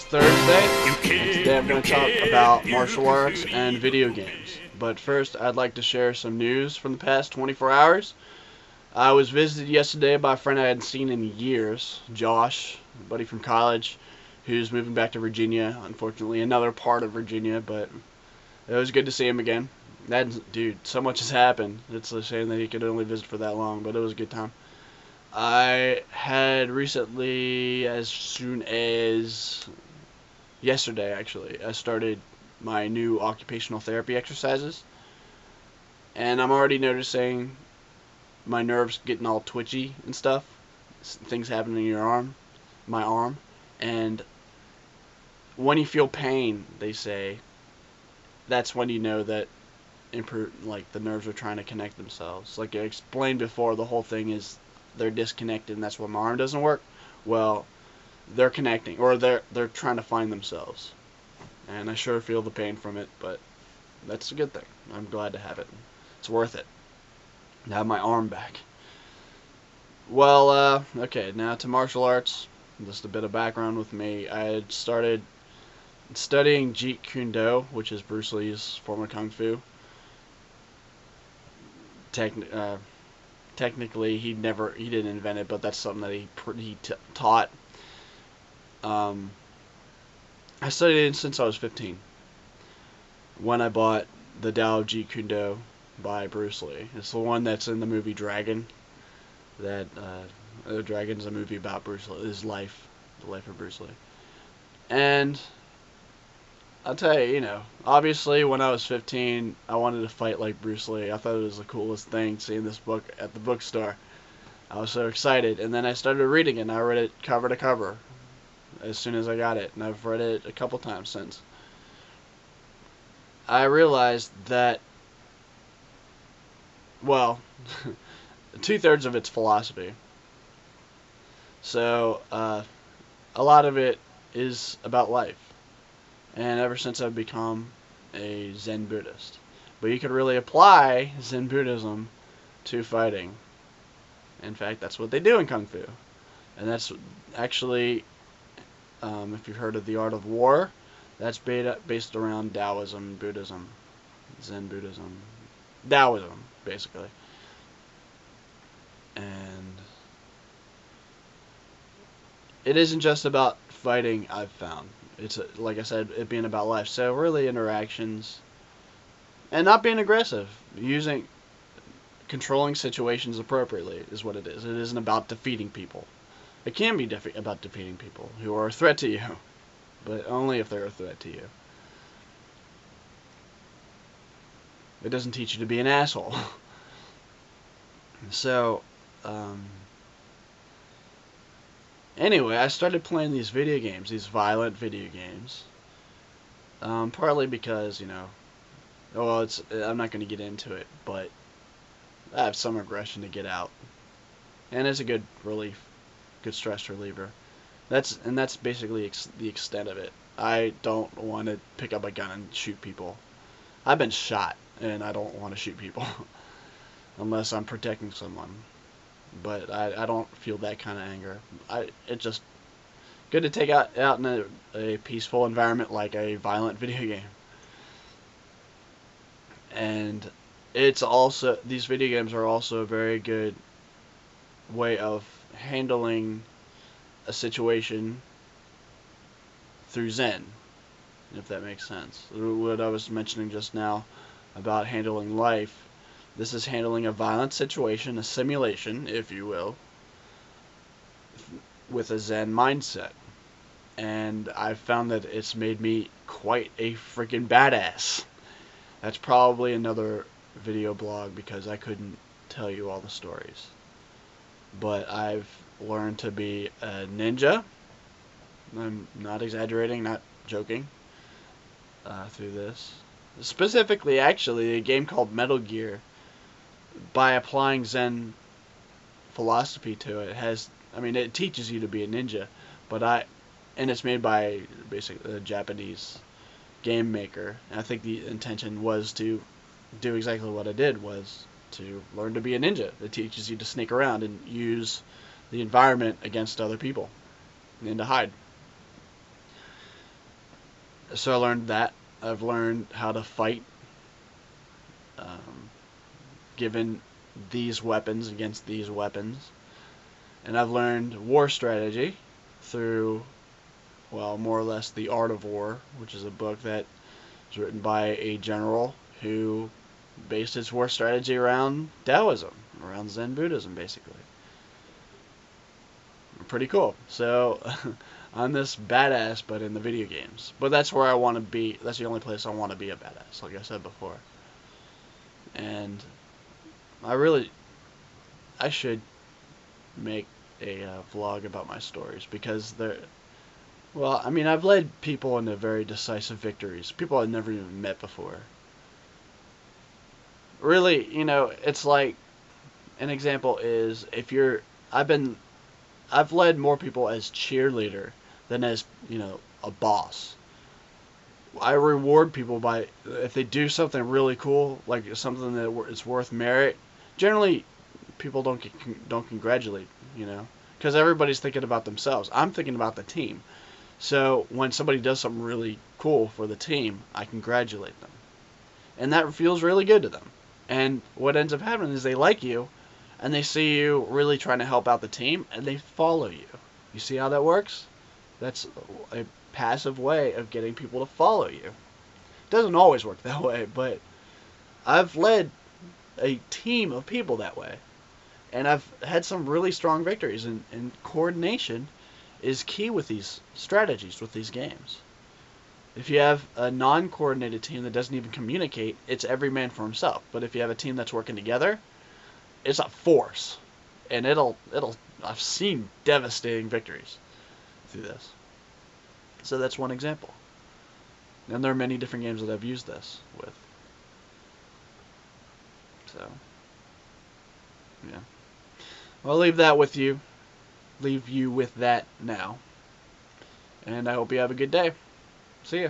Thursday, and today I'm going to talk about martial arts and video games. But first, I'd like to share some news from the past 24 hours. I was visited yesterday by a friend I hadn't seen in years, Josh, a buddy from college, who's moving back to Virginia. Unfortunately, another part of Virginia, but it was good to see him again. Dude, so much has happened. It's a shame that he could only visit for that long, but it was a good time. I had recently, as soon as yesterday actually, I started my new occupational therapy exercises, and I'm already noticing my nerves getting all twitchy and stuff. Things happening in my arm, and when you feel pain, they say that's when you know that like the nerves are trying to connect themselves. Like I explained before, the whole thing is they're disconnected, and that's why my arm doesn't work. Well, they're connecting, or they're trying to find themselves, and I sure feel the pain from it, but that's a good thing. I'm glad to have it. It's worth it to have my arm back. Well, okay, now to martial arts. Just a bit of background with me. I had started studying Jeet Kune Do, which is Bruce Lee's form of kung fu. Uh, Technically, he didn't invent it, but that's something that he taught. Um, I studied it since I was 15, when I bought the Tao of Jeet Kune Do by Bruce Lee. It's the one that's in the movie Dragon. Dragon's a movie about Bruce Lee, his life, the life of Bruce Lee. And I'll tell you, obviously when I was 15, I wanted to fight like Bruce Lee. I thought it was the coolest thing seeing this book at the bookstore. I was so excited, and then I started reading it, and I read it cover to cover as soon as I got it, and I've read it a couple times since. I realized that, well, two-thirds of it's philosophy. So, a lot of it is about life. And ever since I've become a Zen Buddhist. But you could really apply Zen Buddhism to fighting. In fact, that's what they do in Kung Fu. And that's actually, if you've heard of the Art of War, that's based around Taoism, Buddhism, Zen Buddhism, Taoism, basically. And it isn't just about fighting, I've found. It's, like I said, it being about life. So really interactions and not being aggressive. Controlling situations appropriately is what it is. It isn't about defeating people. It can be about defeating people who are a threat to you, but only if they're a threat to you. It doesn't teach you to be an asshole. So, anyway, I started playing these video games, these violent video games. Partly because, well, I'm not going to get into it, but I have some aggression to get out. And it's a good relief, good stress reliever. That's basically the extent of it. I don't want to pick up a gun and shoot people. I've been shot, and I don't want to shoot people unless I'm protecting someone. But I don't feel that kind of anger. It's just good to take out in a peaceful environment like a violent video game. And these video games are also a very good way of handling a situation through Zen, if that makes sense. What I was mentioning just now about handling life, this is handling a violent situation, a simulation, if you will, with a Zen mindset. And I've found that it's made me quite a freaking badass. That's probably another video blog because I couldn't tell you all the stories. But I've learned to be a ninja. I'm not exaggerating, not joking, through this. Specifically, actually, a game called Metal Gear, by applying Zen philosophy to it, it teaches you to be a ninja, and it's made by basically a Japanese game maker. And I think the intention was to do exactly what I did, was to learn to be a ninja. It teaches you to sneak around and use the environment against other people and to hide. So I learned that. I've learned how to fight um, given these weapons against these weapons. And I've learned war strategy through, well, more or less The Art of War, which is a book that was written by a general who based his war strategy around Taoism, around Zen Buddhism, basically. Pretty cool. So, I'm this badass, but in the video games. But that's where I want to be. That's the only place I want to be a badass, like I said before. And I should make a vlog about my stories because they're, well, I mean, I've led people into very decisive victories. People I've never even met before. Really, it's like, an example is if you're, I've led more people as cheerleader than as, a boss. I reward people by, if they do something really cool, like something that is worth merit. Generally, people don't congratulate, because everybody's thinking about themselves. I'm thinking about the team. So when somebody does something really cool for the team, I congratulate them, and that feels really good to them. And what ends up happening is they like you, and they see you really trying to help out the team, and they follow you. You see how that works? That's a passive way of getting people to follow you. It doesn't always work that way, but I've led a team of people that way. And I've had some really strong victories, and coordination is key with these strategies, with these games. If you have a non-coordinated team that doesn't even communicate, it's every man for himself. But if you have a team that's working together, it's a force. And I've seen devastating victories through this. So that's one example. And there are many different games that I've used this with. So, yeah. I'll leave that with you. Leave you with that now. And I hope you have a good day. See ya.